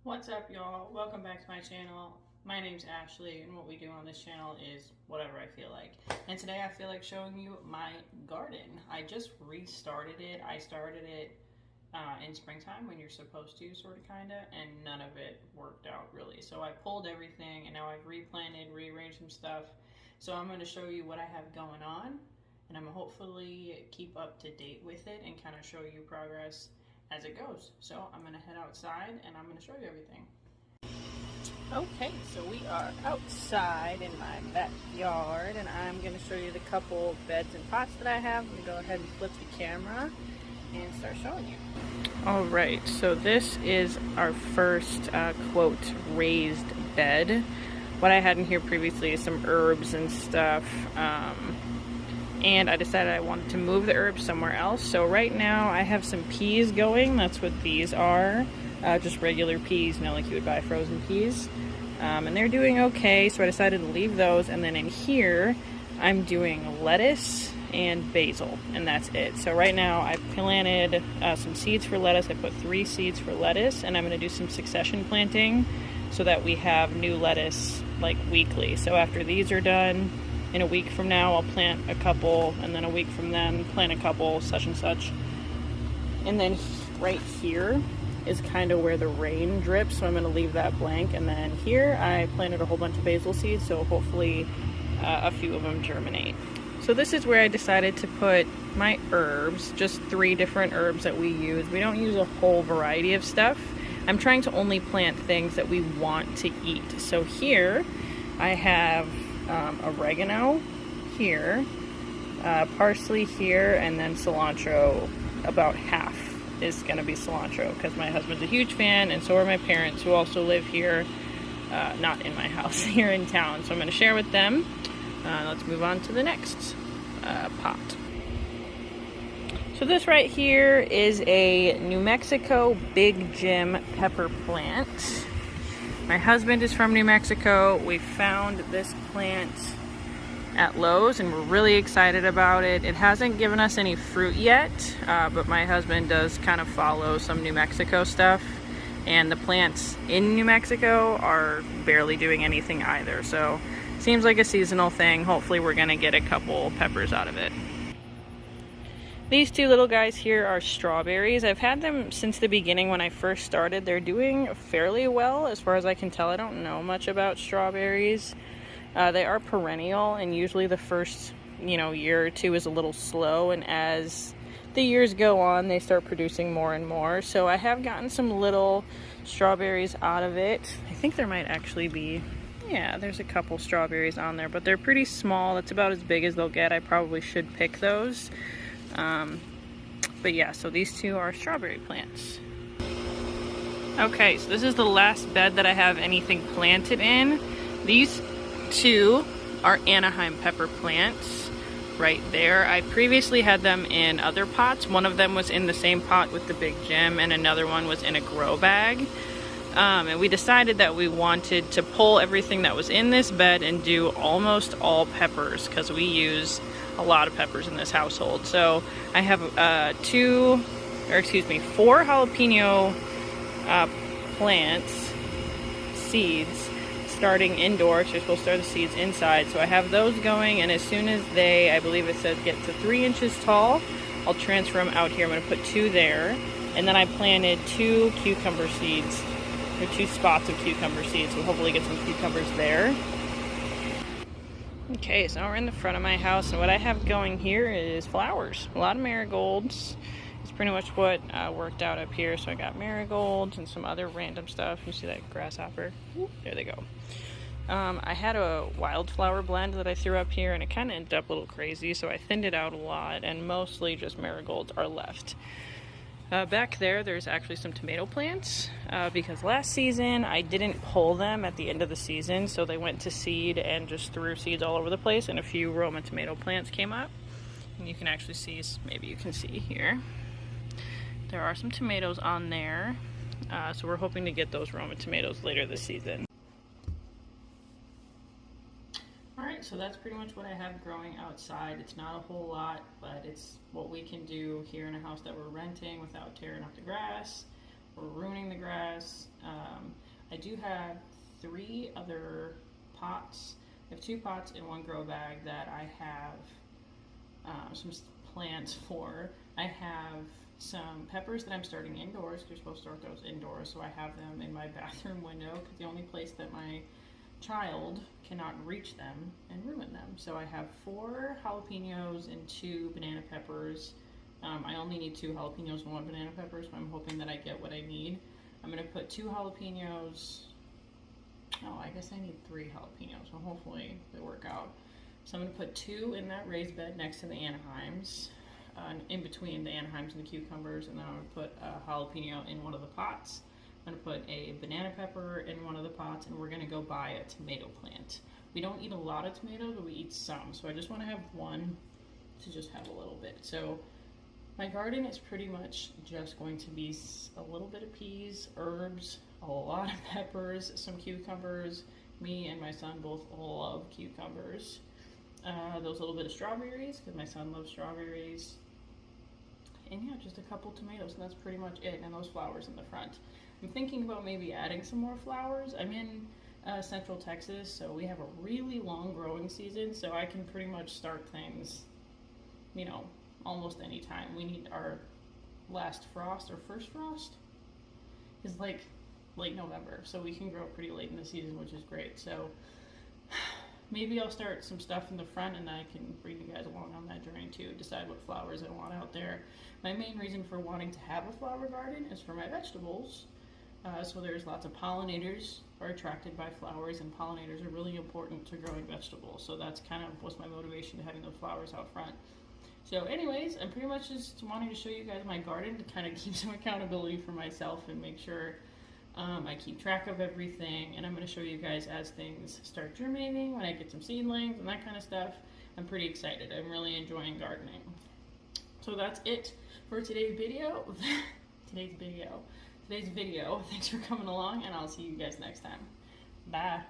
What's up, y'all? Welcome back to my channel. My name's Ashley, and what we do on this channel is whatever I feel like. And today I feel like showing you my garden. I just restarted it. I started it in springtime when you're supposed to, sort of, kind of, and none of it worked out really. So I pulled everything, and now I've replanted, rearranged some stuff. So I'm going to show you what I have going on, and I'm going to hopefully keep up to date with it and kind of show you progress as it goes. So I'm gonna head outside and I'm gonna show you everything. Okay, so we are outside in my backyard and I'm gonna show you the couple beds and pots that I have. I'm gonna go ahead and flip the camera and start showing you. All right, so this is our first quote raised bed. What I had in here previously is some herbs and stuff. And I decided I wanted to move the herbs somewhere else. So right now I have some peas going. That's what these are. Just regular peas, you know, like you would buy frozen peas. And they're doing okay, so I decided to leave those. And then in here, I'm doing lettuce and basil, and that's it. So right now I planted some seeds for lettuce. I put 3 seeds for lettuce, and I'm gonna do some succession planting so that we have new lettuce like weekly. So after these are done, in a week from now, I'll plant a couple, and then a week from then, plant a couple, such and such. And then right here is kind of where the rain drips, so I'm going to leave that blank. And then here, I planted a whole bunch of basil seeds, so hopefully a few of them germinate. So this is where I decided to put my herbs, just 3 different herbs that we use. We don't use a whole variety of stuff. I'm trying to only plant things that we want to eat. So here, I have oregano here, parsley here, and then cilantro. About half is going to be cilantro because my husband's a huge fan, and so are my parents, who also live here, not in my house, here in town. So I'm going to share with them. Let's move on to the next pot. So this right here is a New Mexico Big Jim pepper plant. My husband is from New Mexico. We found this plant at Lowe's and we're really excited about it. It hasn't given us any fruit yet, but my husband does kind of follow some New Mexico stuff, and the plants in New Mexico are barely doing anything either. So it seems like a seasonal thing. Hopefully we're gonna get a couple peppers out of it. These 2 little guys here are strawberries. I've had them since the beginning when I first started. They're doing fairly well as far as I can tell. I don't know much about strawberries. They are perennial, and usually the first, year or 2 is a little slow, and as the years go on, they start producing more and more. So I have gotten some little strawberries out of it. I think there might actually be, yeah, there's a couple strawberries on there, but they're pretty small. That's about as big as they'll get. I probably should pick those. But yeah, so these 2 are strawberry plants. Okay, so this is the last bed that I have anything planted in. These 2 are Anaheim pepper plants right there. I previously had them in other pots. One of them was in the same pot with the Big Jim, and another one was in a grow bag. And we decided that we wanted to pull everything that was in this bed and do almost all peppers, because we use a lot of peppers in this household. So I have 4 jalapeno plants, seeds, starting indoors. You're supposed to start the seeds inside. So I have those going, and as soon as they, I believe it says, get to 3 inches tall, I'll transfer them out here. I'm going to put 2 there. And then I planted 2 cucumber seeds, or 2 spots of cucumber seeds. So hopefully get some cucumbers there. Okay, so we're in the front of my house, and what I have going here is flowers. A lot of marigolds. It's pretty much what worked out up here. So I got marigolds and some other random stuff. You see that grasshopper? There they go. I had a wildflower blend that I threw up here, and it kind of ended up a little crazy, so I thinned it out a lot, and mostly just marigolds are left. Back there, there's actually some tomato plants, because last season I didn't pull them at the end of the season, so they went to seed and just threw seeds all over the place, and a few Roma tomato plants came up. And you can actually see, maybe you can see here, there are some tomatoes on there, so we're hoping to get those Roma tomatoes later this season. Alright, so that's pretty much what I have growing outside. It's not a whole lot, but it's what we can do here in a house that we're renting without tearing up the grass or ruining the grass. do have 3 other pots. I have 2 pots in 1 grow bag that I have some plants for. I have some peppers that I'm starting indoors. You're supposed to start those indoors, so I have them in my bathroom window because the only place that my child cannot reach them and ruin them. So I have 4 jalapenos and 2 banana peppers. I only need 2 jalapenos and 1 banana pepper, so I'm hoping that I get what I need. I'm gonna put 2 jalapenos. Oh, I guess I need 3 jalapenos, so hopefully they work out. So I'm gonna put 2 in that raised bed next to the Anaheims, in between the Anaheims and the cucumbers, and then I'm gonna put a jalapeno in one of the pots. I'm gonna put a banana pepper in one of the pots, and we're gonna go buy a tomato plant. We don't eat a lot of tomatoes, but we eat some, so I just wanna have one to just have a little bit. So my garden is pretty much just going to be a little bit of peas, herbs, a lot of peppers, some cucumbers. Me and my son both love cucumbers. Those little bit of strawberries, because my son loves strawberries. And yeah, just a couple tomatoes, and that's pretty much it, and those flowers in the front. I'm thinking about maybe adding some more flowers. I'm in Central Texas, so we have a really long growing season, so I can pretty much start things, you know, almost any time. We need our last frost, or first frost, is like late November, so we can grow pretty late in the season, which is great. So maybe I'll start some stuff in the front, and I can bring you guys along on that journey too, decide what flowers I want out there. My main reason for wanting to have a flower garden is for my vegetables. So there's lots of pollinators are attracted by flowers, and pollinators are really important to growing vegetables. So that's kind of what's my motivation to having the flowers out front. So anyways, I'm pretty much just wanting to show you guys my garden to kind of keep some accountability for myself and make sure I keep track of everything. And I'm going to show you guys as things start germinating, when I get some seedlings and that kind of stuff. I'm pretty excited. I'm really enjoying gardening. So that's it for today's video. Today's video. Thanks for coming along, and I'll see you guys next time. Bye.